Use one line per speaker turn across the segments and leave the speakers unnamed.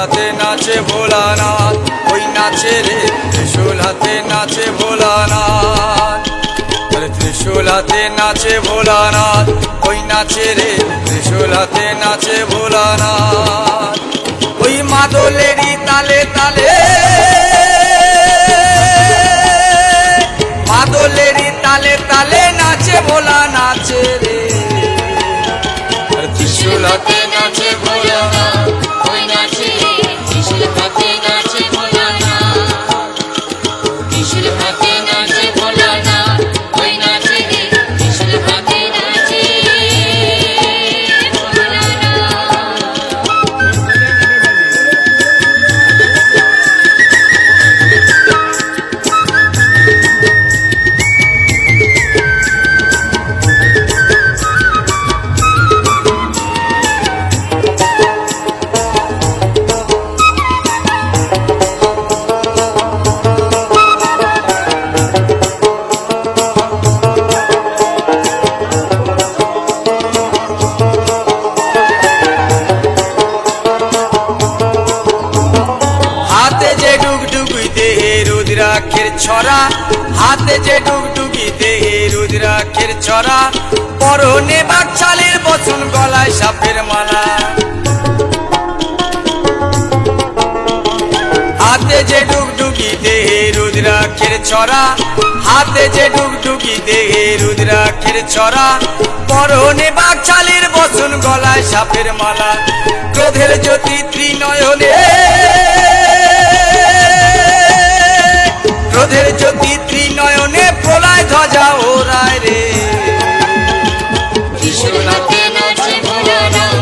হাতে নাচে ভোলানাথ, ওই নাচে রে ত্রিশূল হাতে নাচে ভোলানাথ। ত্রিশূল হাতে নাচে ভোলানাথ, ওই নাচে রে ত্রিশূল হাতে নাচে ভোলানাথ। ওই মাদলেরই তালে তালে, মাদলেরই তালে তালে নাচে ভোলা নাচে রে। ত্রিশূল হাতে নাচে ভোলানাথ,
ওই নাচে রে ত্রিশূল হাতে নাচে ভোলানাথ। ত্রিশূল হাতে নাচে ভোলানাথ, ওই নাচে রে ত্রিশূল হাতে নাচে
রুদ্রাক্ষের ছড়া, হাতে যে ডুগডুগি দেহে রুদ্রাক্ষের ছড়া, পরনে বাকছালের বচন গলায় সাপের মালা। হাতে যে ডুগডুগি দেহে রুদ্রাক্ষের ছড়া, হাতে যে ডুগডুগি দেহে রুদ্রাক্ষের ছড়া, পরনে বাকছালের বচন গলায় সাপের মালা। ক্রোধের জ্যোতি ত্রিনয়নে, ক্রোধের জ্যোতি ত্রিনয়নে প্রলয় ধ্বজা ওড়ায় রে।
ত্রিশূল হাতে নাচে ভোলানাথ,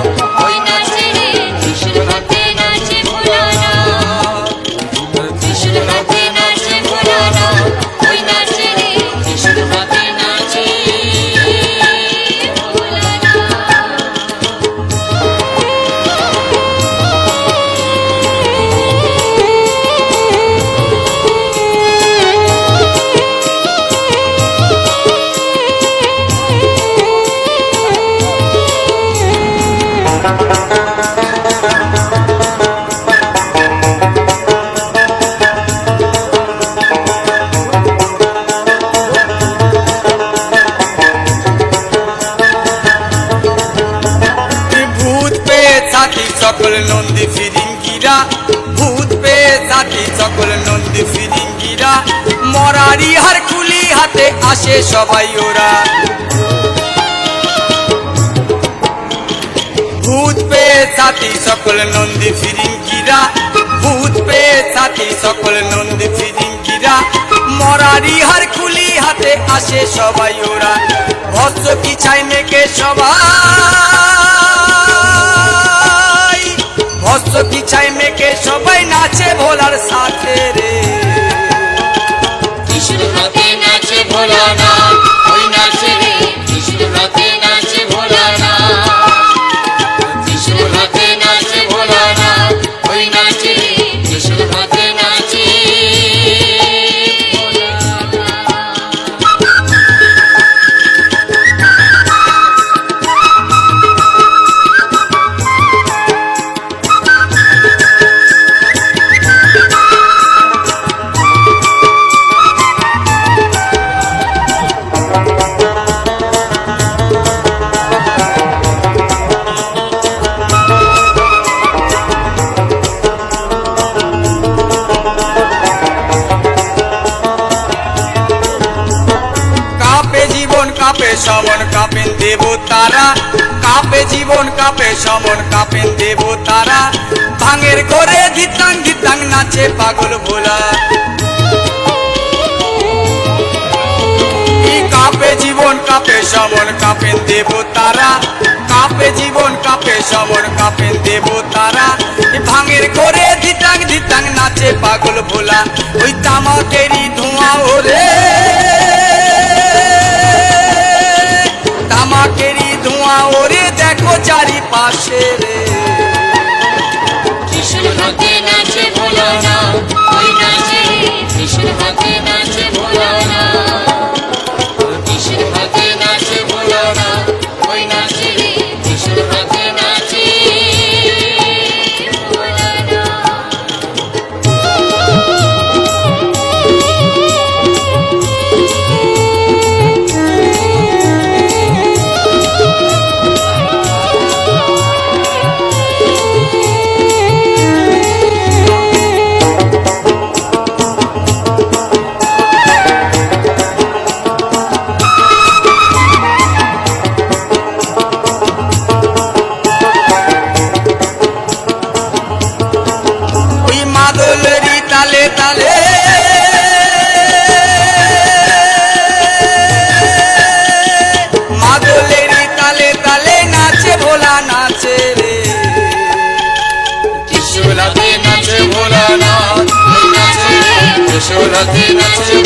ওই নাচে রে ত্রিশূল হাতে নাচে ভোলানাথ। ত্রিশূল হাতে নাচে ভোলানাথ, ওই নাচে রে ত্রিশূল হাতে নাচে
সকল নন্দী ফিরিঙ্গিরা, ভূত পেয়ে সাথী সকল নন্দী ফিরিঙ্গিরা, মরারি হার খুলি হাতে আসে সবাই ওরা। ভূত পেয়ে সাথী সকল নন্দী ফিরিঙ্গিরা, ভূত পেয়ে সাথী সকল নন্দী ফিরিঙ্গিরা, মরারি হার খুলি হাতে আসে সবাই ওরা। ভস্য পিছাই মেকে সবাই, ভস্য পিছাই মেকে সবাই নাচে ভোলার সাথে রে।
ত্রিশূল হাতে নাচে ভোলানাথ, ওই নাচে রে ত্রিশূল হাতে নাচে ভোলানাথ। ত্রিশূল হাতে নাচে ভোলানাথ, ওই নাচে রে ত্রিশূল হাতে নাচে
কাঁপে সমন কাঁপেন দেবতারা, কাঁপে জীবন কাঁপে সমন কাঁপেন দেবতারা, ভাঙের ঘরে ধিতাং ধিতাং নাচে পাগল ভোলা। কাঁপে জীবন কাঁপে সমন কাঁপেন দেবতারা, কাঁপে জীবন কাঁপে সমন কাঁপেন দেবতারা, ভাঙের ঘরে ধিতাং ধিতাং নাচে পাগল ভোলা। ওই তামাকেরই ধোঁয়া ওরে, তামাকেরই ধোঁয়া ওরে দেখো চারিপাশে রে।
ত্রিশূল হাতে নাচে ভোলানাথ, ওই নাচে রে ত্রিশূল হাতে নাচে ভোলানাথ। ত্রিশূল হাতে নাচে ভোলানাথ, ওই নাচে রে ত্রিশূল হাতে নাচে ভোলানাথ। হাতে নাচে